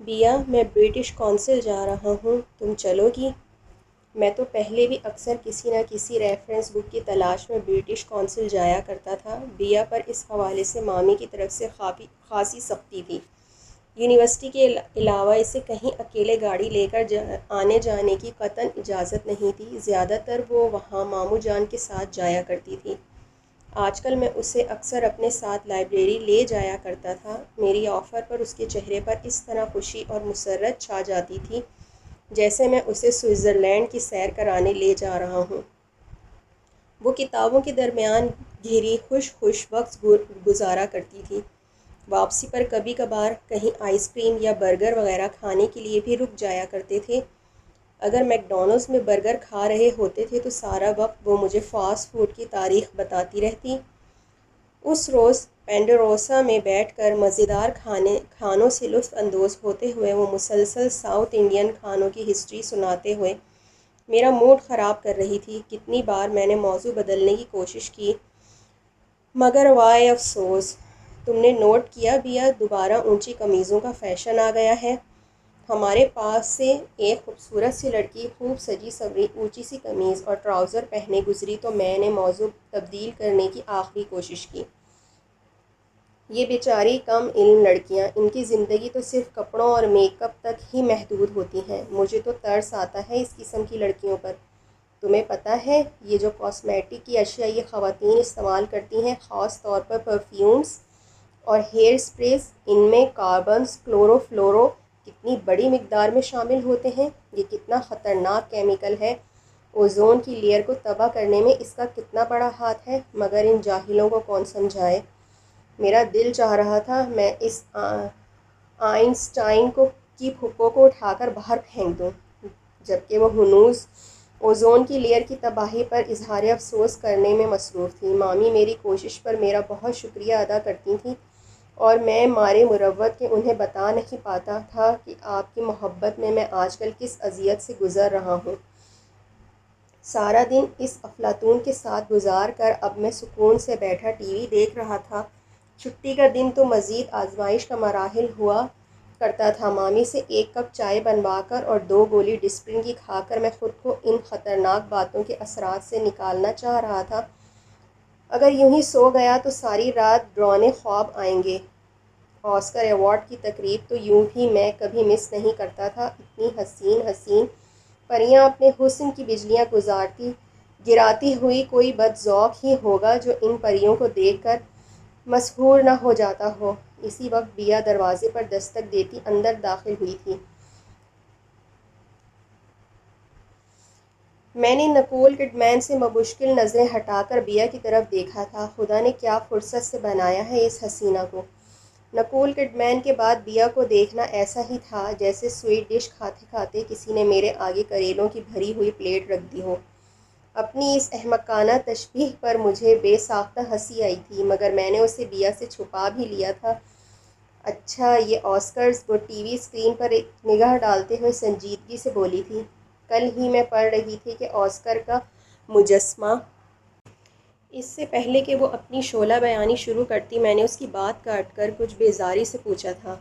بیا، میں British council جا رہا ہوں، تم چلو گی؟ میں تو پہلے بھی اکثر کسی نہ کسی ریفرنس بک کی تلاش میں برٹش کونسل جایا کرتا تھا۔ بیا پر اس حوالے سے مامی کی طرف سے خاصی سختی تھی۔ یونیورسٹی کے علاوہ اسے کہیں اکیلے گاڑی لے کر آنے جانے کی قطعاً اجازت نہیں تھی۔ زیادہ تر وہ وہاں ماموں جان کے ساتھ جایا کرتی تھی۔ آج کل میں اسے اکثر اپنے ساتھ لائبریری لے جایا کرتا تھا۔ میری آفر پر اس کے چہرے پر اس طرح خوشی اور مسرت چھا جاتی تھی جیسے میں اسے سوئٹزرلینڈ کی سیر کرانے لے جا رہا ہوں۔ وہ کتابوں کے درمیان گھری خوش وقت گزارا کرتی تھی۔ واپسی پر کبھی کبھار کہیں آئس کریم یا برگر وغیرہ کھانے کے لیے بھی رک جایا کرتے تھے۔ اگر میک ڈونلڈس میں برگر کھا رہے ہوتے تھے تو سارا وقت وہ مجھے فاسٹ فوڈ کی تاریخ بتاتی رہتی۔ اس روز پینڈروسا میں بیٹھ کر مزیدار کھانوں سے لطف اندوز ہوتے ہوئے وہ مسلسل ساؤتھ انڈین کھانوں کی ہسٹری سناتے ہوئے میرا موڈ خراب کر رہی تھی۔ کتنی بار میں نے موضوع بدلنے کی کوشش کی مگر وائے افسوس۔ تم نے نوٹ کیا بیا، دوبارہ اونچی قمیضوں کا فیشن آ گیا ہے؟ ہمارے پاس سے ایک خوبصورت سی لڑکی خوب سجی سوری اونچی سی قمیض اور ٹراؤزر پہنے گزری تو میں نے موضوع تبدیل کرنے کی آخری کوشش کی۔ یہ بیچاری کم علم لڑکیاں، ان کی زندگی تو صرف کپڑوں اور میک اپ تک ہی محدود ہوتی ہے۔ مجھے تو ترس آتا ہے اس قسم کی لڑکیوں پر۔ تمہیں پتہ ہے یہ جو کاسمیٹک کی اشیاء یہ خواتین استعمال کرتی ہیں، خاص طور پر پرفیومز اور ہیئر سپریز، ان میں کاربنز کلورو فلورو کتنی بڑی مقدار میں شامل ہوتے ہیں۔ یہ کتنا خطرناک کیمیکل ہے۔ اوزون کی لیئر کو تباہ کرنے میں اس کا کتنا بڑا ہاتھ ہے، مگر ان جاہلوں کو کون سمجھائے۔ میرا دل چاہ رہا تھا میں اس آئنسٹائن کی پھپھو کو اٹھا کر باہر پھینک دوں، جبکہ وہ ہنوز اوزون کی لیئر کی تباہی پر اظہار افسوس کرنے میں مصروف تھی۔ مامی میری کوشش پر میرا بہت شکریہ ادا کرتی تھیں اور میں مارے مروت کے انہیں بتا نہیں پاتا تھا کہ آپ کی محبت میں آج کل کس اذیت سے گزر رہا ہوں۔ سارا دن اس افلاطون کے ساتھ گزار کر اب میں سکون سے بیٹھا ٹی وی دیکھ رہا تھا۔ چھٹی کا دن تو مزید آزمائش کا مراحل ہوا کرتا تھا۔ مامی سے ایک کپ چائے بنوا کر اور 2 گولی ڈسپرین کی کھا کر میں خود کو ان خطرناک باتوں کے اثرات سے نکالنا چاہ رہا تھا۔ اگر یوں ہی سو گیا تو ساری رات ڈراؤنے خواب آئیں گے۔ آسکر ایوارڈ کی تقریب تو یوں بھی میں کبھی مس نہیں کرتا تھا۔ اتنی حسین حسین پریاں اپنے حسن کی بجلیاں گراتی ہوئی، کوئی بد ذوق ہی ہوگا جو ان پریوں کو دیکھ کر مسحور نہ ہو جاتا ہو۔ اسی وقت بیا دروازے پر دستک دیتی اندر داخل ہوئی تھی۔ میں نے نکول کڈمین سے بمشکل نظریں ہٹا کر بیا کی طرف دیکھا تھا۔ خدا نے کیا فرصت سے بنایا ہے اس حسینہ کو۔ نکول کڈمین کے بعد بیا کو دیکھنا ایسا ہی تھا جیسے سویٹ ڈش کھاتے کھاتے کسی نے میرے آگے کریلوں کی بھری ہوئی پلیٹ رکھ دی ہو۔ اپنی اس احمقانہ تشبیہ پر مجھے بے ساختہ ہنسی آئی تھی، مگر میں نے اسے بیا سے چھپا بھی لیا تھا۔ اچھا یہ آسکرز، وہ ٹی وی اسکرین پر ایک نگاہ ڈالتے ہوئے سنجیدگی سے بولی تھی۔ کل ہی میں پڑھ رہی تھی کہ آسکر کا مجسمہ۔ اس سے پہلے کہ وہ اپنی شعلہ بیانی شروع کرتی میں نے اس کی بات کاٹ کر کچھ بیزاری سے پوچھا تھا،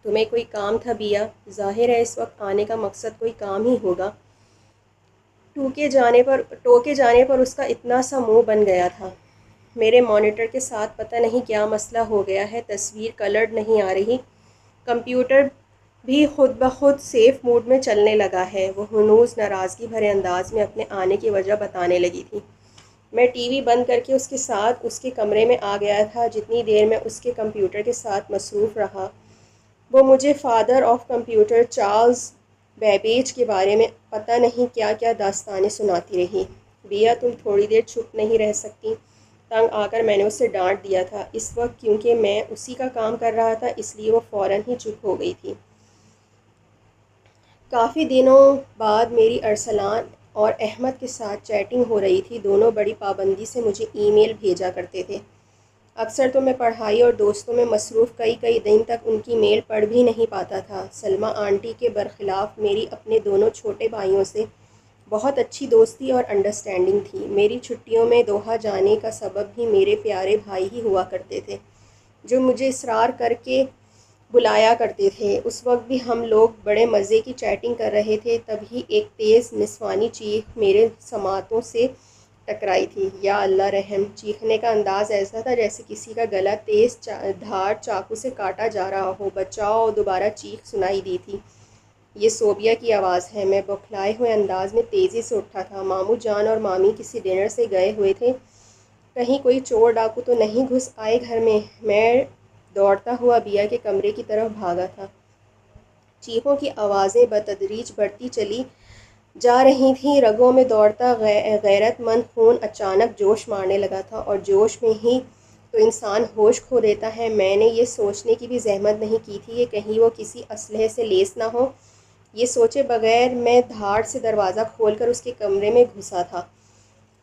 تمہیں کوئی کام تھا بیا؟ ظاہر ہے اس وقت آنے کا مقصد کوئی کام ہی ہوگا۔ ٹوکے جانے پر اس کا اتنا سا منہ بن گیا تھا۔ میرے مانیٹر کے ساتھ پتہ نہیں کیا مسئلہ ہو گیا ہے، تصویر کلرڈ نہیں آ رہی۔ کمپیوٹر بھی خود بخود سیف موڈ میں چلنے لگا ہے۔ وہ ہنوز ناراضگی بھرے انداز میں اپنے آنے کی وجہ بتانے لگی تھی۔ میں ٹی وی بند کر کے اس کے ساتھ اس کے کمرے میں آ گیا تھا۔ جتنی دیر میں اس کے کمپیوٹر کے ساتھ مصروف رہا، وہ مجھے father of computer Charles Babbage کے بارے میں پتہ نہیں کیا کیا داستانیں سناتی رہی۔ بیا تم تھوڑی دیر چپ نہیں رہ سکتی؟ تنگ آ کر میں نے اسے ڈانٹ دیا تھا۔ اس وقت کیونکہ میں اسی کا کام کر رہا تھا اس لیے وہ فوراً ہی چپ ہو گئی تھی۔ کافی دنوں بعد میری ارسلان اور احمد کے ساتھ چیٹنگ ہو رہی تھی۔ دونوں بڑی پابندی سے مجھے ای میل بھیجا کرتے تھے۔ اکثر تو میں پڑھائی اور دوستوں میں مصروف کئی دن تک ان کی میل پڑھ بھی نہیں پاتا تھا۔ سلمیٰ آنٹی کے برخلاف میری اپنے دونوں چھوٹے بھائیوں سے بہت اچھی دوستی اور انڈرسٹینڈنگ تھی۔ میری چھٹیوں میں دوحہ جانے کا سبب بھی میرے پیارے بھائی ہی ہوا کرتے تھے، جو مجھے اصرار کر کے بلایا کرتے تھے۔ اس وقت بھی ہم لوگ بڑے مزے کی چیٹنگ کر رہے تھے، تبھی ایک تیز نسوانی چیخ میرے سماعتوں سے ٹکرائی تھی۔ یا اللہ رحم! چیخنے کا انداز ایسا تھا جیسے کسی کا گلا تیز دھار چاقو سے کاٹا جا رہا ہو۔ بچاؤ! دوبارہ چیخ سنائی دی تھی۔ یہ صوبیہ کی آواز ہے۔ میں بوکھلائے ہوئے انداز میں تیزی سے اٹھا تھا۔ ماموں جان اور مامی کسی ڈنر سے گئے ہوئے تھے، کہیں کوئی چور ڈاکو تو نہیں گھس آئے گھر میں؟ میں دوڑتا ہوا بیا کے کمرے کی طرف بھاگا تھا۔ چیخوں کی آوازیں بتدریج بڑھتی چلی جا رہی تھیں۔ رگوں میں دوڑتا غیرت مند خون اچانک جوش مارنے لگا تھا، اور جوش میں ہی تو انسان ہوش کھو دیتا ہے۔ میں نے یہ سوچنے کی بھی زحمت نہیں کی تھی کہ کہیں وہ کسی اسلحے سے لیس نہ ہو۔ یہ سوچے بغیر میں دھاڑ سے دروازہ کھول کر اس کے کمرے میں گھسا تھا۔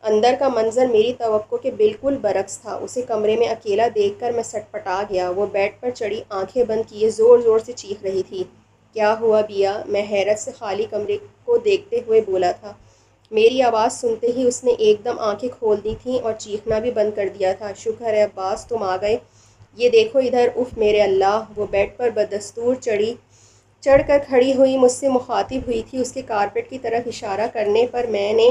اندر کا منظر میری توقع کے بالکل برعکس تھا۔ اسے کمرے میں اکیلا دیکھ کر میں سٹپٹا گیا۔ وہ بیڈ پر چڑھی آنکھیں بند کیے زور زور سے چیخ رہی تھی۔ کیا ہوا بیا؟ میں حیرت سے خالی کمرے کو دیکھتے ہوئے بولا تھا۔ میری آواز سنتے ہی اس نے ایک دم آنکھیں کھول دی تھیں اور چیخنا بھی بند کر دیا تھا۔ شکر ہے عباس تم آ گئے۔ یہ دیکھو ادھر۔ اف میرے اللہ! وہ بیڈ پر بدستور چڑھ کر کھڑی ہوئی مجھ سے مخاطب ہوئی تھی۔ اس کے کارپٹ کی طرف اشارہ کرنے پر میں نے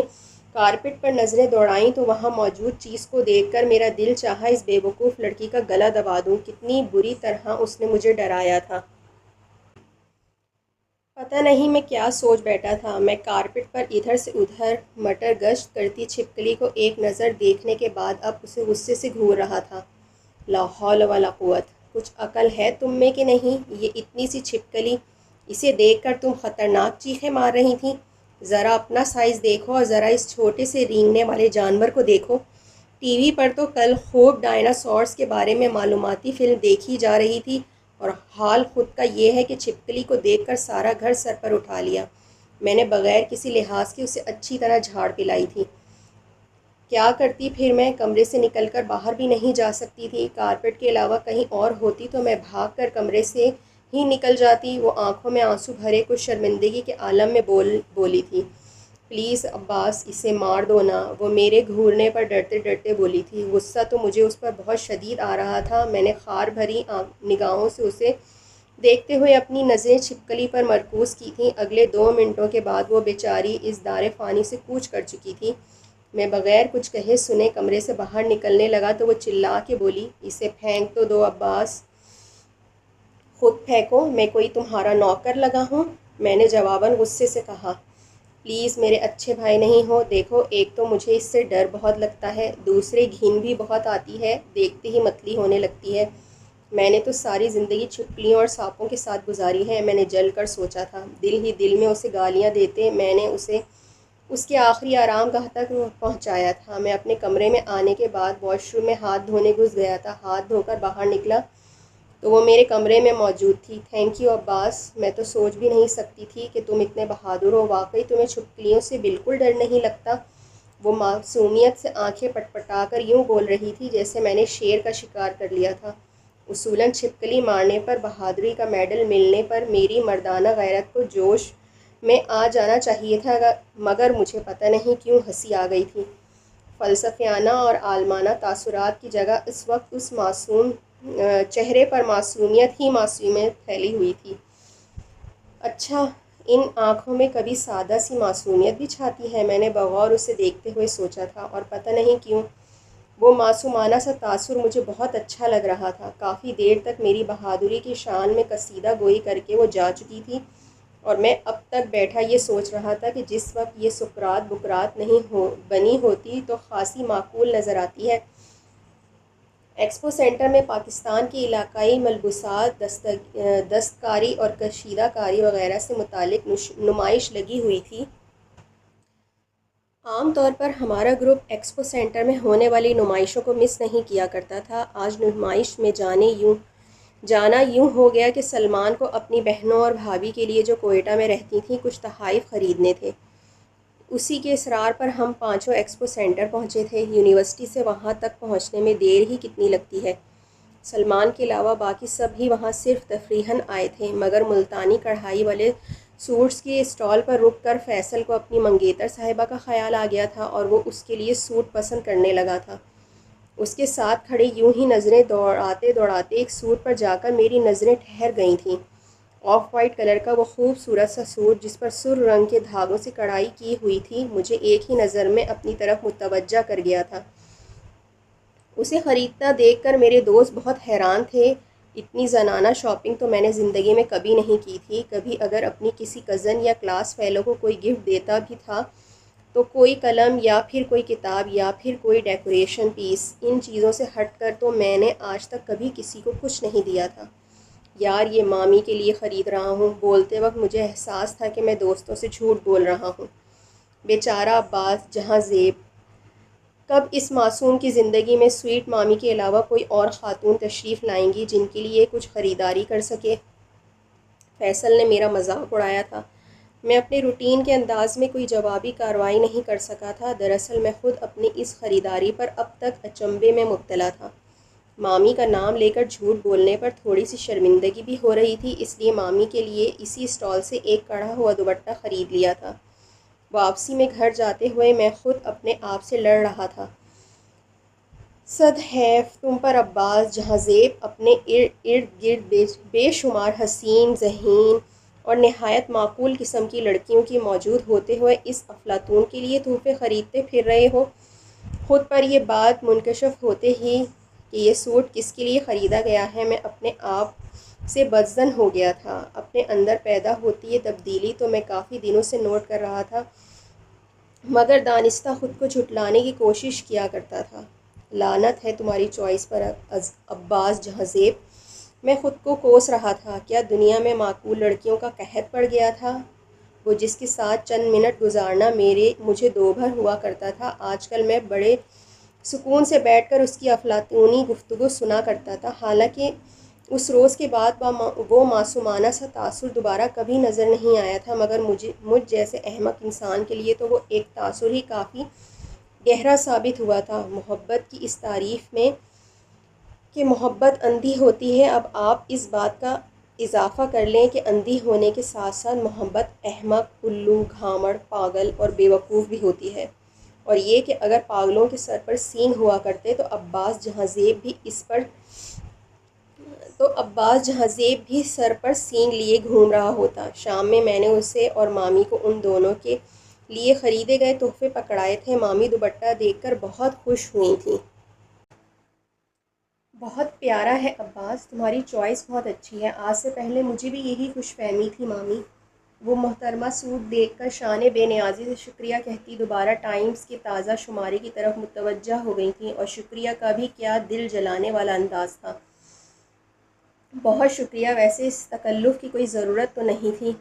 کارپٹ پر نظریں دوڑائیں تو وہاں موجود چیز کو دیکھ کر میرا دل چاہا اس بے وقوف لڑکی کا گلا دبا دوں۔ کتنی بری طرح اس نے مجھے ڈرایا تھا۔ پتہ نہیں میں کیا سوچ بیٹھا تھا۔ میں کارپٹ پر ادھر سے ادھر مٹر گشت کرتی چھپکلی کو ایک نظر دیکھنے کے بعد اب اسے غصے سے گھور رہا تھا۔ لا حول ولا قوت! کچھ عقل ہے تم میں کہ نہیں؟ یہ اتنی سی چھپکلی، اسے دیکھ کر تم خطرناک چیخیں مار رہی تھیں۔ ذرا اپنا سائز دیکھو اور ذرا اس چھوٹے سے رینگنے والے جانور کو دیکھو۔ ٹی وی پر تو کل خوب ڈائناسورس کے بارے میں معلوماتی فلم دیکھی جا رہی تھی، اور حال خود کا یہ ہے کہ چھپکلی کو دیکھ کر سارا گھر سر پر اٹھا لیا۔ میں نے بغیر کسی لحاظ کے اسے اچھی طرح جھاڑ پلائی تھی۔ کیا کرتی پھر میں؟ کمرے سے نکل کر باہر بھی نہیں جا سکتی تھی۔ کارپٹ کے علاوہ کہیں اور ہوتی تو میں بھاگ کر کمرے سے ہی نکل جاتی۔ وہ آنکھوں میں آنسو بھرے کچھ شرمندگی کے عالم میں بولی تھی۔ پلیز عباس، اسے مار دو نا، وہ میرے گھورنے پر ڈرتے ڈرتے بولی تھی۔ غصہ تو مجھے اس پر بہت شدید آ رہا تھا۔ میں نے خار بھری نگاہوں سے اسے دیکھتے ہوئے اپنی نظریں چھپکلی پر مرکوز کی تھیں۔ اگلے 2 منٹوں کے بعد وہ بیچاری اس دار فانی سے کوچ کر چکی تھی۔ میں بغیر کچھ کہے سنے کمرے سے باہر نکلنے لگا تو وہ چلا کے بولی، اسے پھینک تو دو عباس۔ خود پھینکو، میں کوئی تمہارا نوکر لگا ہوں؟ میں نے جواباً غصے سے کہا۔ پلیز میرے اچھے بھائی نہیں ہو؟ دیکھو، ایک تو مجھے اس سے ڈر بہت لگتا ہے، دوسرے گھن بھی بہت آتی ہے، دیکھتے ہی متلی ہونے لگتی ہے۔ میں نے تو ساری زندگی چھپکلیوں اور سانپوں کے ساتھ گزاری ہے، میں نے جل کر سوچا تھا۔ دل ہی دل میں اسے گالیاں دیتے میں نے اسے اس کے آخری آرام گاہ تک پہنچایا تھا۔ میں اپنے کمرے میں آنے کے بعد واش روم میں ہاتھ دھونے گھس گیا تھا۔ ہاتھ دھو کر باہر نکلا تو وہ میرے کمرے میں موجود تھی۔ تھینک یو عباس، میں تو سوچ بھی نہیں سکتی تھی کہ تم اتنے بہادر ہو۔ واقعی تمہیں چھپکلیوں سے بالکل ڈر نہیں لگتا؟ وہ معصومیت سے آنکھیں پٹپٹا کر یوں بول رہی تھی جیسے میں نے شیر کا شکار کر لیا تھا۔ اصولاً چھپکلی مارنے پر بہادری کا میڈل ملنے پر میری مردانہ غیرت کو جوش میں آ جانا چاہیے تھا، مگر مجھے پتہ نہیں کیوں ہنسی آ گئی تھی۔ فلسفیانہ اور عالمانہ تاثرات کی جگہ اس وقت اس معصوم چہرے پر معصومیت ہی معصومیت پھیلی ہوئی تھی۔ اچھا، ان آنکھوں میں کبھی سادہ سی معصومیت بھی چھاتی ہے؟ میں نے بغور اسے دیکھتے ہوئے سوچا تھا، اور پتہ نہیں کیوں وہ معصومانہ سا تاثر مجھے بہت اچھا لگ رہا تھا۔ کافی دیر تک میری بہادری کی شان میں قصیدہ گوئی کر کے وہ جا چکی تھی، اور میں اب تک بیٹھا یہ سوچ رہا تھا کہ جس وقت یہ سکرات بکرات نہیں بنی ہوتی تو خاصی معقول نظر آتی ہے۔ ایکسپو سینٹر میں پاکستان کی علاقائی ملبوسات، دستکاری اور کشیدہ کاری وغیرہ سے متعلق نمائش لگی ہوئی تھی۔ عام طور پر ہمارا گروپ ایکسپو سینٹر میں ہونے والی نمائشوں کو مس نہیں کیا کرتا تھا۔ آج نمائش میں جانا یوں ہو گیا کہ سلمان کو اپنی بہنوں اور بھابھی کے لیے جو کوئٹہ میں رہتی تھیں کچھ تحائف خریدنے تھے۔ اسی کے اصرار پر ہم پانچوں ایکسپو سینٹر پہنچے تھے۔ یونیورسٹی سے وہاں تک پہنچنے میں دیر ہی کتنی لگتی ہے۔ سلمان کے علاوہ باقی سب ہی وہاں صرف تفریحاً آئے تھے، مگر ملتانی کڑھائی والے سوٹس کے اسٹال پر رک کر فیصل کو اپنی منگیتر صاحبہ کا خیال آ گیا تھا، اور وہ اس کے لیے سوٹ پسند کرنے لگا تھا۔ اس کے ساتھ کھڑے یوں ہی نظریں دوڑاتے دوڑاتے ایک سوٹ پر جا کر میری نظریں ٹھہر گئی تھیں۔ آف وائٹ کلر کا وہ خوبصورت سا سوٹ جس پر سرخ رنگ کے دھاگوں سے کڑھائی کی ہوئی تھی مجھے ایک ہی نظر میں اپنی طرف متوجہ کر گیا تھا۔ اسے خریدتا دیکھ کر میرے دوست بہت حیران تھے۔ اتنی زنانہ شاپنگ تو میں نے زندگی میں کبھی نہیں کی تھی۔ کبھی اگر اپنی کسی کزن یا کلاس فیلو کو کوئی گفٹ دیتا بھی تھا تو کوئی قلم یا پھر کوئی کتاب یا پھر کوئی ڈیکوریشن پیس، ان چیزوں سے ہٹ کر تو میں نے آج تک کبھی کسی کو کچھ نہیں دیا تھا۔ یار یہ مامی کے لیے خرید رہا ہوں۔ بولتے وقت مجھے احساس تھا کہ میں دوستوں سے جھوٹ بول رہا ہوں۔ بیچارہ عباس جہاں زیب، کب اس معصوم کی زندگی میں سویٹ مامی کے علاوہ کوئی اور خاتون تشریف لائیں گی جن کے لیے کچھ خریداری کر سکے؟ فیصل نے میرا مذاق اڑایا تھا۔ میں اپنے روٹین کے انداز میں کوئی جوابی کارروائی نہیں کر سکا تھا۔ دراصل میں خود اپنی اس خریداری پر اب تک اچنبھے میں مبتلا تھا۔ مامی کا نام لے کر جھوٹ بولنے پر تھوڑی سی شرمندگی بھی ہو رہی تھی، اس لیے مامی کے لیے اسی اسٹال سے ایک کڑھا ہوا دوپٹہ خرید لیا تھا۔ واپسی میں گھر جاتے ہوئے میں خود اپنے آپ سے لڑ رہا تھا۔ صد حیف تم پر عباس جہاں زیب اپنے ارد گرد بے شمار حسین، ذہین اور نہایت معقول قسم کی لڑکیوں کی موجود ہوتے ہوئے اس افلاطون کے لیے تحفے خریدتے پھر رہے ہو۔ خود پر یہ بات منکشف ہوتے ہی کہ یہ سوٹ کس کے لیے خریدا گیا ہے میں اپنے آپ سے بدظن ہو گیا تھا۔ اپنے اندر پیدا ہوتی یہ تبدیلی تو میں کافی دنوں سے نوٹ کر رہا تھا، مگر دانستہ خود کو جھٹلانے کی کوشش کیا کرتا تھا۔ لعنت ہے تمہاری چوائس پر عباس جہاں زیب، میں خود کو کوس رہا تھا۔ کیا دنیا میں معقول لڑکیوں کا قحط پڑ گیا تھا؟ وہ جس کے ساتھ چند منٹ گزارنا مجھے دوبھر ہوا کرتا تھا، آج کل میں بڑے سکون سے بیٹھ کر اس کی افلاطونی گفتگو سنا کرتا تھا۔ حالانکہ اس روز کے بعد وہ معصومانہ سا تاثر دوبارہ کبھی نظر نہیں آیا تھا، مگر مجھ جیسے احمق انسان کے لیے تو وہ ایک تاثر ہی کافی گہرا ثابت ہوا تھا۔ محبت کی اس تعریف میں کہ محبت اندھی ہوتی ہے، اب آپ اس بات کا اضافہ کر لیں کہ اندھی ہونے کے ساتھ ساتھ محبت احمق، الو، گھامڑ، پاگل اور بے وقوف بھی ہوتی ہے، اور یہ کہ اگر پاگلوں کے سر پر سینگ ہوا کرتے تو عباس جہاں زیب بھی سر پر سینگ لیے گھوم رہا ہوتا۔ شام میں میں نے اسے اور مامی کو ان دونوں کے لیے خریدے گئے تحفے پکڑائے تھے۔ مامی دوپٹہ دیکھ کر بہت خوش ہوئی تھیں۔ بہت پیارا ہے عباس، تمہاری چوائس بہت اچھی ہے۔ آج سے پہلے مجھے بھی یہی خوش فہمی تھی مامی۔ وہ محترمہ سوٹ دیکھ کر شان بے نیازی سے شکریہ کہتی دوبارہ ٹائمز کے تازہ شمارے کی طرف متوجہ ہو گئی تھیں، اور شکریہ کا بھی کیا دل جلانے والا انداز تھا۔ بہت شکریہ، ویسے اس تکلف کی کوئی ضرورت تو نہیں تھی۔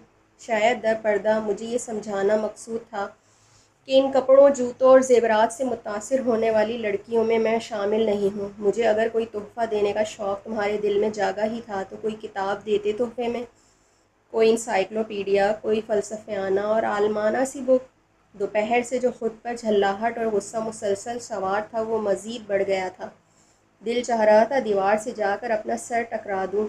شاید در پردہ مجھے یہ سمجھانا مقصود تھا کہ ان کپڑوں، جوتوں اور زیورات سے متاثر ہونے والی لڑکیوں میں شامل نہیں ہوں۔ مجھے اگر کوئی تحفہ دینے کا شوق تمہارے دل میں جاگا ہی تھا تو کوئی کتاب دیتے تحفے میں، کوئی انسائکلوپیڈیا، کوئی فلسفیانہ اور عالمانہ سی بک۔ دوپہر سے جو خود پر جھلاہٹ اور غصہ مسلسل سوار تھا وہ مزید بڑھ گیا تھا۔ دل چاہ رہا تھا دیوار سے جا کر اپنا سر ٹکرا دوں،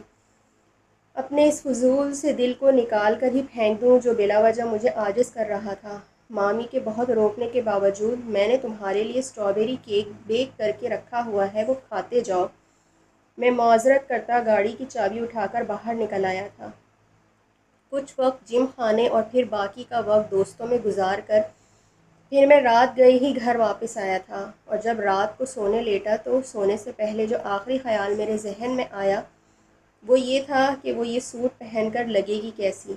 اپنے اس فضول سے دل کو نکال کر ہی پھینک دوں جو بلا وجہ مجھے عاجز کر رہا تھا۔ مامی کے بہت روکنے کے باوجود میں نے تمہارے لیے اسٹرابیری کیک بیک کر کے رکھا ہوا ہے، وہ کھاتے جاؤ۔ میں معذرت کرتا گاڑی کی چابی اٹھا کر باہر نکل آیا تھا۔ کچھ وقت جم خانے اور پھر باقی کا وقت دوستوں میں گزار کر پھر میں رات گئے ہی گھر واپس آیا تھا، اور جب رات کو سونے لیٹا تو سونے سے پہلے جو آخری خیال میرے ذہن میں آیا وہ یہ تھا کہ وہ یہ سوٹ پہن کر لگے گی کیسی۔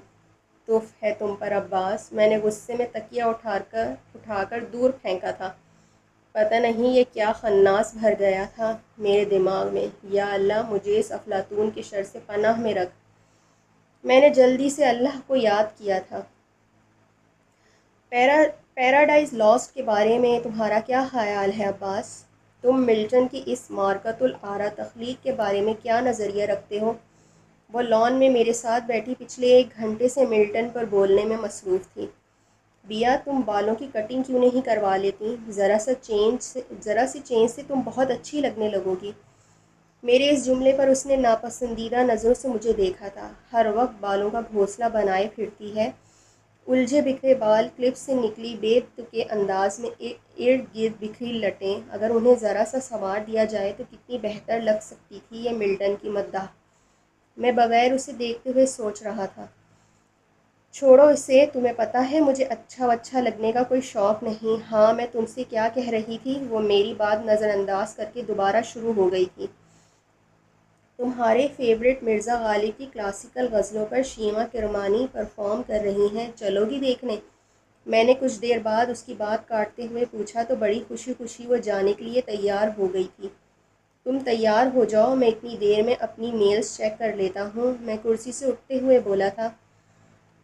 تف ہے تم پر عباس، میں نے غصے میں تکیہ اٹھا کر دور پھینکا تھا۔ پتہ نہیں یہ کیا خناس بھر گیا تھا میرے دماغ میں۔ یا اللہ مجھے اس افلاطون کی شر سے پناہ میں رکھ۔ میں نے جلدی سے اللہ کو یاد کیا تھا۔ پیراڈائز لاسٹ کے بارے میں تمہارا کیا خیال ہے عباس؟ تم ملٹن کی اس مارکۃ العریٰ تخلیق کے بارے میں کیا نظریہ رکھتے ہو؟ وہ لان میں میرے ساتھ بیٹھی پچھلے 1 گھنٹے سے ملٹن پر بولنے میں مصروف تھی۔ بیا تم بالوں کی کٹنگ کیوں نہیں کروا لیتی؟ ذرا سی چینج سے تم بہت اچھی لگنے لگو گی۔ میرے اس جملے پر اس نے ناپسندیدہ نظروں سے مجھے دیکھا تھا۔ ہر وقت بالوں کا گھونسلہ بنائے پھرتی ہے، الجھے بکھرے بال، کلپ سے نکلی بے تکے انداز میں ارد گرد بکھری لٹیں، اگر انہیں ذرا سا سنوار دیا جائے تو کتنی بہتر لگ سکتی تھی یہ ملٹن کی مداح۔ میں بغیر اسے دیکھتے ہوئے سوچ رہا تھا۔ چھوڑو اسے، تمہیں پتہ ہے مجھے اچھا لگنے کا کوئی شوق نہیں۔ ہاں، میں تم سے کیا کہہ رہی تھی؟ وہ میری بات نظر انداز کر کے دوبارہ شروع ہو گئی تھی۔ تمہارے فیورٹ مرزا غالب کی کلاسیکل غزلوں پر شیما کرمانی پرفارم کر رہی ہیں، چلو گی دیکھنے؟ میں نے کچھ دیر بعد اس کی بات کاٹتے ہوئے پوچھا تو بڑی خوشی خوشی وہ جانے کے لیے تیار ہو گئی تھی۔ تم تیار ہو جاؤ، میں اتنی دیر میں اپنی میلز چیک کر لیتا ہوں، میں کرسی سے اٹھتے ہوئے بولا تھا۔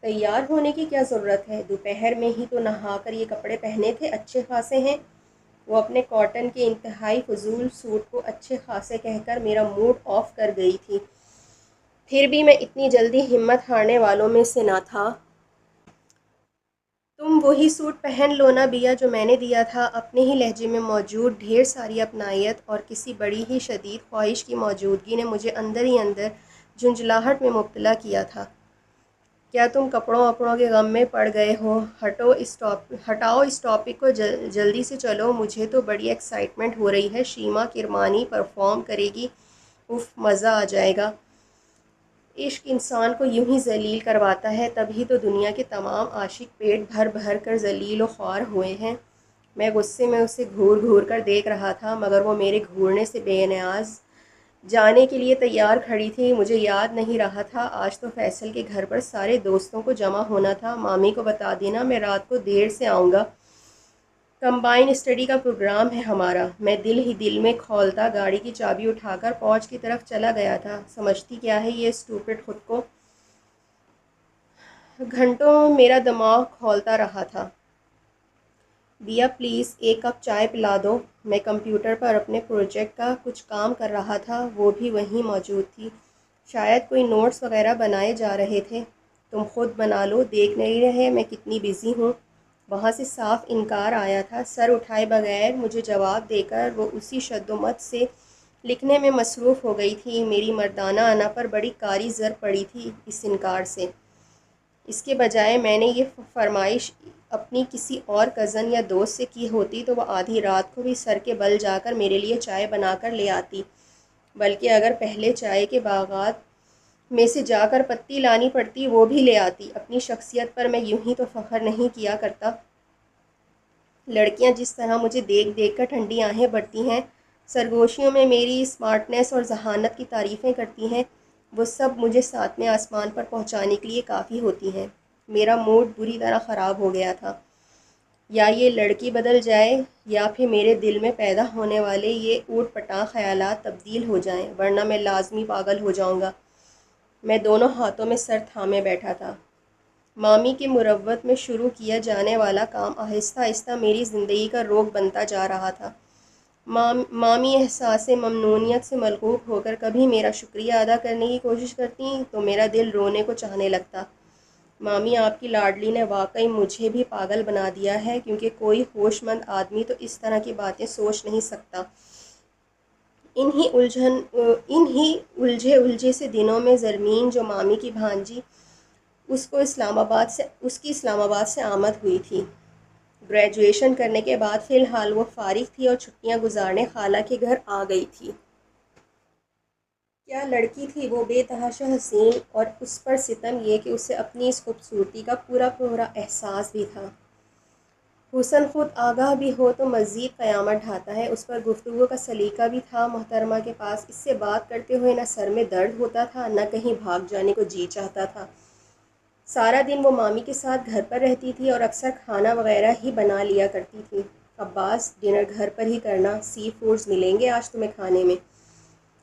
تیار ہونے کی کیا ضرورت ہے؟ دوپہر میں ہی تو نہا کر یہ کپڑے پہنے تھے، اچھے خاصے ہیں۔ وہ اپنے کاٹن کے انتہائی فضول سوٹ کو اچھے خاصے کہہ کر میرا موڈ آف کر گئی تھی۔ پھر بھی میں اتنی جلدی ہمت ہارنے والوں میں سے نہ تھا۔ تم وہی سوٹ پہن لو نا بیا جو میں نے دیا تھا۔ اپنے ہی لہجے میں موجود ڈھیر ساری اپنائیت اور کسی بڑی ہی شدید خواہش کی موجودگی نے مجھے اندر ہی اندر جھنجھلاہٹ میں مبتلا کیا تھا۔ کیا تم کپڑوں وپڑوں کے غم میں پڑ گئے ہو؟ ہٹاؤ اس ٹاپک کو، جلدی سے چلو، مجھے تو بڑی ایکسائٹمنٹ ہو رہی ہے۔ شیما کرمانی پرفارم کرے گی، اف مزہ آ جائے گا۔ عشق انسان کو یوں ہی ذلیل کرواتا ہے، تبھی تو دنیا کے تمام عاشق پیٹ بھر بھر کر ذلیل و خوار ہوئے ہیں۔ میں غصے میں اسے گھور گھور کر دیکھ رہا تھا، مگر وہ میرے گھورنے سے بے نیاز جانے کے لیے تیار کھڑی تھی۔ مجھے یاد نہیں رہا تھا، آج تو فیصل کے گھر پر سارے دوستوں کو جمع ہونا تھا۔ مامی کو بتا دینا میں رات کو دیر سے آؤں گا، کمبائن اسٹڈی کا پروگرام ہے ہمارا۔ میں دل ہی دل میں کھولتا گاڑی کی چابی اٹھا کر پوچھ کی طرف چلا گیا تھا۔ سمجھتی کیا ہے یہ اسٹوپڈ خود کو؟ گھنٹوں میرا دماغ کھولتا رہا تھا۔ بیا پلیز ایک کپ چائے پلا دو۔ میں کمپیوٹر پر اپنے پروجیکٹ کا کچھ کام کر رہا تھا، وہ بھی وہیں موجود تھی۔ شاید کوئی نوٹس وغیرہ بنائے جا رہے تھے۔ تم خود بنا لو، دیکھ نہیں رہے میں کتنی بزی ہوں؟ وہاں سے صاف انکار آیا تھا۔ سر اٹھائے بغیر مجھے جواب دے کر وہ اسی شد و مت سے لکھنے میں مصروف ہو گئی تھی۔ میری مردانہ انا پر بڑی کاری زر پڑی تھی اس انکار سے۔ اس کے بجائے میں نے یہ فرمائش اپنی کسی اور کزن یا دوست سے کی ہوتی تو وہ آدھی رات کو بھی سر کے بل جا کر میرے لیے چائے بنا کر لے آتی، بلکہ اگر پہلے چائے کے باغات میں سے جا کر پتی لانی پڑتی وہ بھی لے آتی۔ اپنی شخصیت پر میں یوں ہی تو فخر نہیں کیا کرتا۔ لڑکیاں جس طرح مجھے دیکھ دیکھ کر ٹھنڈی آہیں بھرتی ہیں، سرگوشیوں میں میری اسمارٹنیس اور ذہانت کی تعریفیں کرتی ہیں، وہ سب مجھے ساتویں آسمان پر پہنچانے کے لیے کافی ہوتی ہیں۔ میرا موڈ بری طرح خراب ہو گیا تھا۔ یا یہ لڑکی بدل جائے یا پھر میرے دل میں پیدا ہونے والے یہ اوٹ پٹانگ خیالات تبدیل ہو جائیں، ورنہ میں لازمی پاگل ہو جاؤں گا۔ میں دونوں ہاتھوں میں سر تھامے بیٹھا تھا۔ مامی کے مروت میں شروع کیا جانے والا کام آہستہ آہستہ میری زندگی کا روگ بنتا جا رہا تھا۔ مامی احساس ممنونیت سے ملکوک ہو کر کبھی میرا شکریہ ادا کرنے کی کوشش کرتی تو میرا دل رونے کو چاہنے لگتا۔ مامی آپ کی لاڈلی نے واقعی مجھے بھی پاگل بنا دیا ہے، کیونکہ کوئی ہوش مند آدمی تو اس طرح کی باتیں سوچ نہیں سکتا۔ انہی الجھے سے دنوں میں زرمین جو مامی کی بھانجی اس کی اسلام آباد سے آمد ہوئی تھی۔ گریجویشن کرنے کے بعد فی الحال وہ فارغ تھی اور چھٹیاں گزارنے خالہ کے گھر آ گئی تھی۔ کیا لڑکی تھی وہ، بے تحاشا حسین، اور اس پر ستم یہ کہ اسے اپنی اس خوبصورتی کا پورا پورا احساس بھی تھا۔ حسن خود آگاہ بھی ہو تو مزید قیامت ڈھاتا ہے۔ اس پر گفتگو کا سلیقہ بھی تھا محترمہ کے پاس۔ اس سے بات کرتے ہوئے نہ سر میں درد ہوتا تھا، نہ کہیں بھاگ جانے کو جی چاہتا تھا۔ سارا دن وہ مامی کے ساتھ گھر پر رہتی تھی اور اکثر کھانا وغیرہ ہی بنا لیا کرتی تھی۔ عباس، ڈنر گھر پر ہی کرنا، سی فوڈز ملیں گے آج تمہیں کھانے میں۔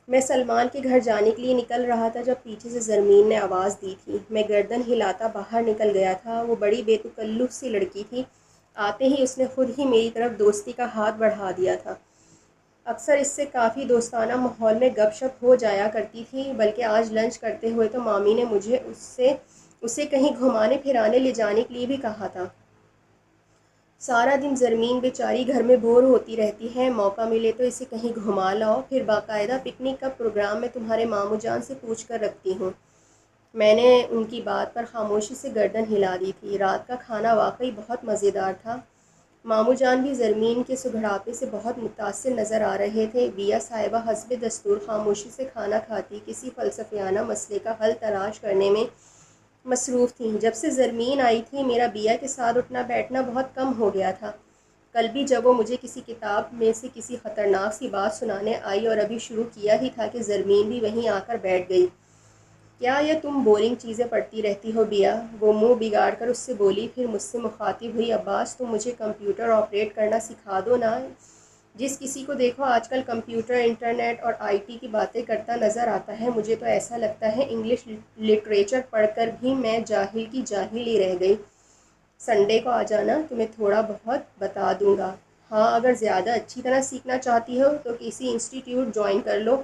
میں سلمان کے گھر جانے کے لیے نکل رہا تھا جب پیچھے سے زرمین نے آواز دی تھی۔ میں گردن ہلاتا باہر نکل گیا تھا۔ وہ بڑی بے تکلف سی لڑکی تھی، آتے ہی اس نے خود ہی میری طرف دوستی کا ہاتھ بڑھا دیا تھا۔ اکثر اس سے کافی دوستانہ ماحول میں گپ شپ ہو جایا کرتی تھی، بلکہ آج لنچ کرتے ہوئے تو مامی نے مجھے اسے کہیں گھمانے پھرانے لے جانے کے لیے بھی کہا تھا۔ سارا دن زرمین بیچاری گھر میں بور ہوتی رہتی ہے، موقع ملے تو اسے کہیں گھما لاؤ، پھر باقاعدہ پکنک کا پروگرام میں تمہارے ماموں جان سے پوچھ کر رکھتی ہوں۔ میں نے ان کی بات پر خاموشی سے گردن ہلا دی تھی۔ رات کا کھانا واقعی بہت مزیدار تھا۔ ماموں جان بھی زرمین کے سگڑاپے سے بہت متاثر نظر آ رہے تھے۔ بیا صاحبہ حسب دستور خاموشی سے کھانا کھاتی کسی فلسفیانہ مسئلے کا حل تلاش کرنے میں مصروف تھیں۔ جب سے زرمین آئی تھی میرا بیا کے ساتھ اٹھنا بیٹھنا بہت کم ہو گیا تھا۔ کل بھی جب وہ مجھے کسی کتاب میں سے کسی خطرناک سی بات سنانے آئی اور ابھی شروع کیا ہی تھا کہ زرمین بھی وہیں آ کر بیٹھ گئی۔ کیا یہ تم بورنگ چیزیں پڑھتی رہتی ہو بیا؟ وہ منہ بگاڑ کر اس سے بولی، پھر مجھ سے مخاطب ہوئی، عباس تم مجھے کمپیوٹر آپریٹ کرنا سکھا دو نا۔ جس کسی کو دیکھو آج کل کمپیوٹر، انٹرنیٹ اور آئی ٹی کی باتیں کرتا نظر آتا ہے۔ مجھے تو ایسا لگتا ہے انگلش لٹریچر پڑھ کر بھی میں جاہل کی جاہل ہی رہ گئی۔ سنڈے کو آ جانا، تمہیں تھوڑا بہت بتا دوں گا۔ ہاں، اگر زیادہ اچھی طرح سیکھنا چاہتی ہو تو کسی انسٹیٹیوٹ جوائن کر لو،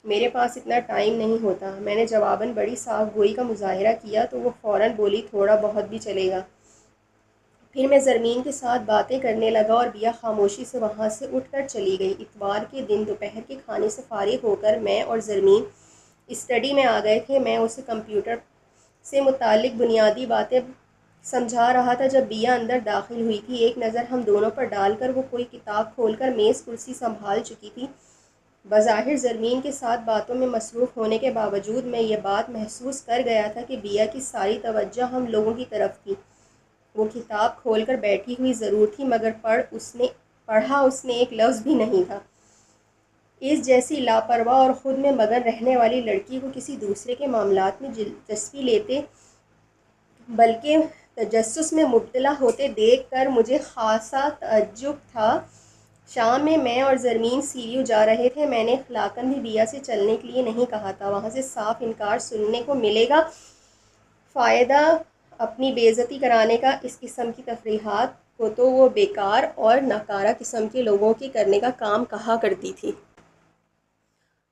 میرے پاس اتنا ٹائم نہیں ہوتا۔ میں نے جواباً بڑی صاف گوئی کا مظاہرہ کیا تو وہ فوراً بولی، تھوڑا بہت بھی چلے گا۔ پھر میں زرمین کے ساتھ باتیں کرنے لگا اور بیا خاموشی سے وہاں سے اٹھ کر چلی گئی۔ اتوار کے دن دوپہر کے کھانے سے فارغ ہو کر میں اور زرمین اسٹڈی میں آ گئے تھے۔ میں اسے کمپیوٹر سے متعلق بنیادی باتیں سمجھا رہا تھا جب بیا اندر داخل ہوئی تھی۔ ایک نظر ہم دونوں پر ڈال کر وہ کوئی کتاب کھول کر میز کرسی سنبھال چکی تھی۔ بظاہر زرمین کے ساتھ باتوں میں مصروف ہونے کے باوجود میں یہ بات محسوس کر گیا تھا کہ بیا کی ساری توجہ ہم لوگوں کی طرف تھی۔ وہ کتاب کھول کر بیٹھی ہوئی ضرور تھی مگر پڑھا اس نے ایک لفظ بھی نہیں تھا۔ اس جیسی لاپرواہ اور خود میں مگن رہنے والی لڑکی کو کسی دوسرے کے معاملات میں دلچسپی لیتے بلکہ تجسس میں مبتلا ہوتے دیکھ کر مجھے خاصا تعجب تھا۔ شام میں اور زرمین سیریو جا رہے تھے۔ میں نے اخلاقاً بھی بیا سے چلنے کے لیے نہیں کہا تھا، وہاں سے صاف انکار سننے کو ملے گا۔ فائدہ اپنی بے عزتی کرانے کا۔ اس قسم کی تفریحات کو تو وہ بیکار اور ناکارہ قسم کے لوگوں کے کرنے کا کام کہا کرتی تھی۔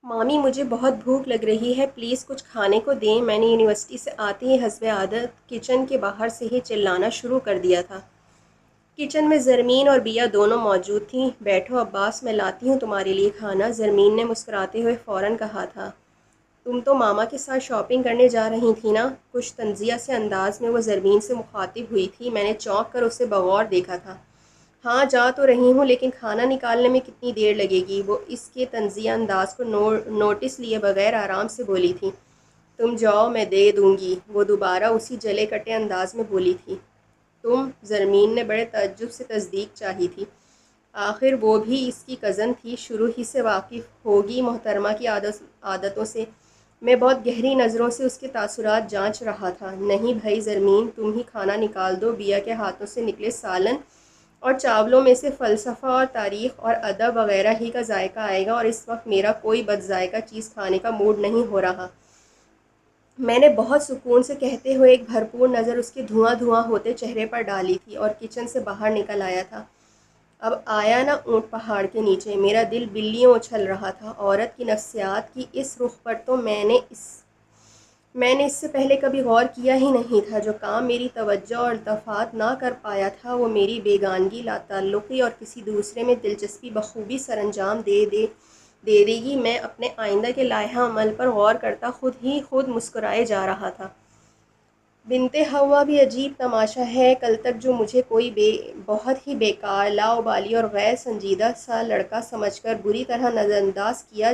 مامی مجھے بہت بھوک لگ رہی ہے، پلیز کچھ کھانے کو دیں۔ میں نے یونیورسٹی سے آتے ہی حسب عادت کچن کے باہر سے ہی چلانا شروع کر دیا تھا۔ کچن میں زرمین اور بیا دونوں موجود تھیں۔ بیٹھو عباس، میں لاتی ہوں تمہارے لیے کھانا، زرمین نے مسکراتے ہوئے فوراً کہا تھا۔ تم تو ماما کے ساتھ شاپنگ کرنے جا رہی تھی نا؟ کچھ طنزیہ سے انداز میں وہ زرمین سے مخاطب ہوئی تھی۔ میں نے چونک کر اسے بغور دیکھا تھا۔ ہاں جا تو رہی ہوں، لیکن کھانا نکالنے میں کتنی دیر لگے گی؟ وہ اس کے طنزیہ انداز کو نوٹس لیے بغیر آرام سے بولی تھی۔ تم جاؤ، میں دے دوں گی، وہ دوبارہ اسی جلے کٹے انداز میں بولی تھی۔ تم؟ زرمین نے بڑے تعجب سے تصدیق چاہی تھی۔ آخر وہ بھی اس کی کزن تھی، شروع ہی سے واقف ہوگی محترمہ کی عادتوں سے۔ میں بہت گہری نظروں سے اس کے تاثرات جانچ رہا تھا۔ نہیں بھائی زرمین، تم ہی کھانا نکال دو۔ بیا کے ہاتھوں سے نکلے سالن اور چاولوں میں سے فلسفہ اور تاریخ اور ادب وغیرہ ہی کا ذائقہ آئے گا، اور اس وقت میرا کوئی بد ذائقہ چیز کھانے کا موڈ نہیں ہو رہا۔ میں نے بہت سکون سے کہتے ہوئے ایک بھرپور نظر اس کے دھواں دھواں ہوتے چہرے پر ڈالی تھی اور کچن سے باہر نکل آیا تھا۔ اب آیا نا اونٹ پہاڑ کے نیچے، میرا دل بلیوں اچھل رہا تھا۔ عورت کی نفسیات کی اس رخ پر تو میں نے اس سے پہلے کبھی غور کیا ہی نہیں تھا۔ جو کام میری توجہ اور التفات نہ کر پایا تھا وہ میری بیگانگی، لا تعلقی اور کسی دوسرے میں دلچسپی بخوبی سر انجام دے دے گی۔ میں اپنے آئندہ کے لائحہ عمل پر غور کرتا خود مسکرائے جا رہا تھا۔ بنت حوا بھی عجیب تماشا ہے۔ کل تک جو مجھے کوئی بہت ہی بیکار، لاابالی اور غیر سنجیدہ سا لڑکا سمجھ کر بری طرح نظر انداز کیا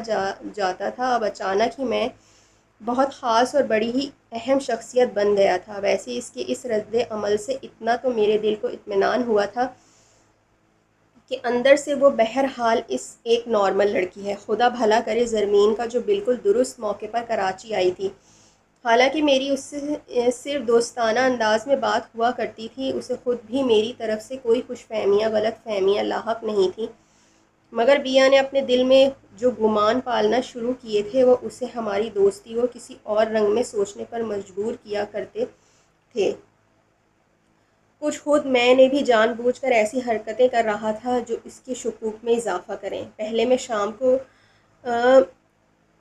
جاتا تھا، اب اچانک ہی میں بہت خاص اور بڑی ہی اہم شخصیت بن گیا تھا۔ ویسے اس کے اس رد عمل سے اتنا تو میرے دل کو اطمینان ہوا تھا کہ اندر سے وہ بہرحال ایک نارمل لڑکی ہے۔ خدا بھلا کرے زرمین کا، جو بالکل درست موقع پر کراچی آئی تھی۔ حالانکہ میری اس سے صرف دوستانہ انداز میں بات ہوا کرتی تھی، اسے خود بھی میری طرف سے کوئی خوش فہمیاں، غلط فہمیاں لاحق نہیں تھیں، مگر بیا نے اپنے دل میں جو گمان پالنا شروع کیے تھے وہ اسے ہماری دوستی کو کسی اور رنگ میں سوچنے پر مجبور کیا کرتے تھے۔ کچھ خود میں نے بھی جان بوجھ کر ایسی حرکتیں کر رہا تھا جو اس کے شکوک میں اضافہ کریں۔ پہلے میں شام کو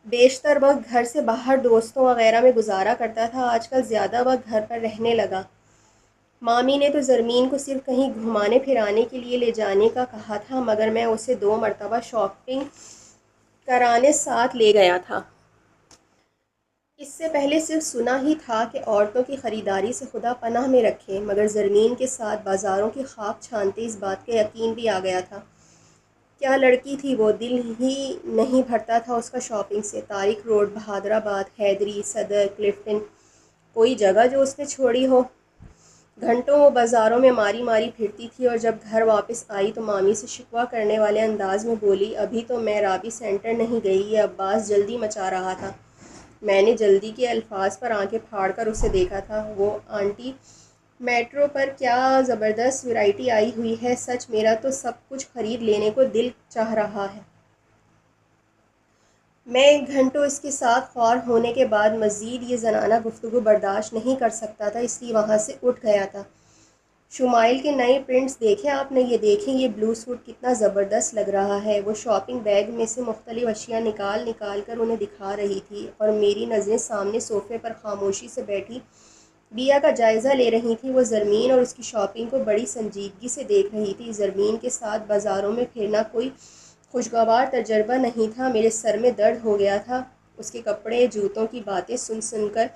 بیشتر وقت گھر سے باہر دوستوں وغیرہ میں گزارا کرتا تھا، آج کل زیادہ وقت گھر پر رہنے لگا۔ مامی نے تو زرمین کو صرف کہیں گھمانے پھرانے کے لیے لے جانے کا کہا تھا، مگر میں اسے 2 مرتبہ شاپنگ کرانے ساتھ لے گیا تھا۔ اس سے پہلے صرف سنا ہی تھا کہ عورتوں کی خریداری سے خدا پناہ میں رکھے، مگر زرمین کے ساتھ بازاروں کی خاک چھانتے اس بات کا یقین بھی آ گیا تھا۔ کیا لڑکی تھی وہ، دل ہی نہیں بھرتا تھا اس کا شاپنگ سے۔ طارق روڈ، بہادر آباد، حیدری، صدر، کلفٹن، کوئی جگہ جو اس نے چھوڑی ہو۔ گھنٹوں وہ بازاروں میں ماری ماری پھرتی تھی، اور جب گھر واپس آئی تو مامی سے شکوہ کرنے والے انداز میں بولی، ابھی تو میں رابی سینٹر نہیں گئی، یہ عباس جلدی مچا رہا تھا۔ میں نے جلدی کے الفاظ پر آنکھیں پھاڑ کر اسے دیکھا تھا۔ وہ آنٹی، میٹرو پر کیا زبردست ویرائٹی آئی ہوئی ہے، سچ میرا تو سب کچھ خرید لینے کو دل چاہ رہا ہے۔ میں گھنٹوں اس کے ساتھ خوار ہونے کے بعد مزید یہ زنانہ گفتگو برداشت نہیں کر سکتا تھا، اس لیے وہاں سے اٹھ گیا تھا۔ شمائل کے نئے پرنٹس دیکھے آپ نے؟ یہ دیکھیں، یہ بلو سوٹ کتنا زبردست لگ رہا ہے۔ وہ شاپنگ بیگ میں سے مختلف اشیاء نکال نکال کر انہیں دکھا رہی تھی، اور میری نظریں سامنے صوفے پر خاموشی سے بیٹھی بیا کا جائزہ لے رہی تھیں۔ وہ زرمین اور اس کی شاپنگ کو بڑی سنجیدگی سے دیکھ رہی تھی۔ زرمین کے ساتھ بازاروں میں پھرنا کوئی خوشگوار تجربہ نہیں تھا، میرے سر میں درد ہو گیا تھا اس کے کپڑے جوتوں کی باتیں سن سن کر،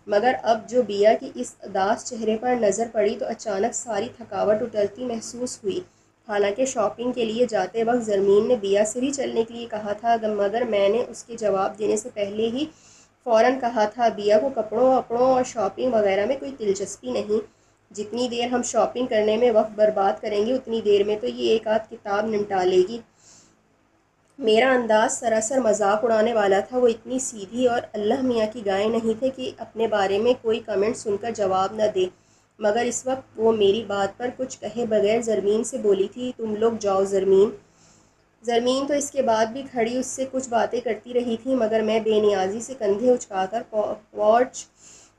مگر اب جو بیا کی اس اداس چہرے پر نظر پڑی تو اچانک ساری تھکاوٹ اترتی محسوس ہوئی۔ حالانکہ شاپنگ کے لیے جاتے وقت زرمین نے بیا سے بھی چلنے کے لیے کہا تھا، مگر میں نے اس کے جواب دینے سے پہلے ہی فوراً کہا تھا، بیا کو کپڑوں وپڑوں اور شاپنگ وغیرہ میں کوئی دلچسپی نہیں۔ جتنی دیر ہم شاپنگ کرنے میں وقت برباد کریں گے اتنی دیر میں تو یہ ایک آدھ کتاب نمٹا لے گی۔ میرا انداز سراسر مذاق اڑانے والا تھا۔ وہ اتنی سیدھی اور اللہ میاں کی گائے نہیں تھے کہ اپنے بارے میں کوئی کمنٹ سن کر جواب نہ دے، مگر اس وقت وہ میری بات پر کچھ کہے بغیر زرمین سے بولی تھی، تم لوگ جاؤ زرمین۔ زرمین تو اس کے بعد بھی کھڑی اس سے کچھ باتیں کرتی رہی تھی، مگر میں بے نیازی سے کندھے اچکا کر پورچ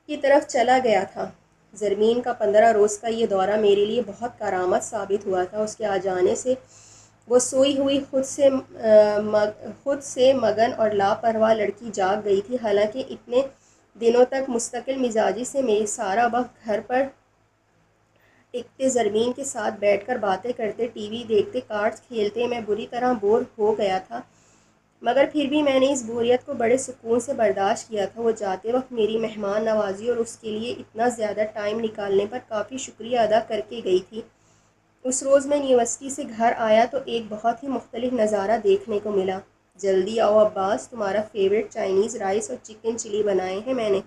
کی طرف چلا گیا تھا۔ زرمین کا 15 روز کا یہ دورہ میرے لیے بہت کارآمد ثابت ہوا تھا۔ اس کے آ جانے سے وہ سوئی ہوئی خود سے مگن اور لاپرواہ لڑکی جاگ گئی تھی۔ حالانکہ اتنے دنوں تک مستقل مزاجی سے میں سارا وقت گھر پر ٹکتے، زرمین کے ساتھ بیٹھ کر باتیں کرتے، ٹی وی دیکھتے، کارڈز کھیلتے میں بری طرح بور ہو گیا تھا، مگر پھر بھی میں نے اس بوریت کو بڑے سکون سے برداشت کیا تھا۔ وہ جاتے وقت میری مہمان نوازی اور اس کے لیے اتنا زیادہ ٹائم نکالنے پر کافی شکریہ ادا کر کے گئی تھی۔ اس روز میں یونیورسٹی سے گھر آیا تو ایک بہت ہی مختلف نظارہ دیکھنے کو ملا۔ جلدی آؤ عباس، تمہارا فیورٹ چائنیز رائس اور چکن چلی بنائے ہیں میں نے۔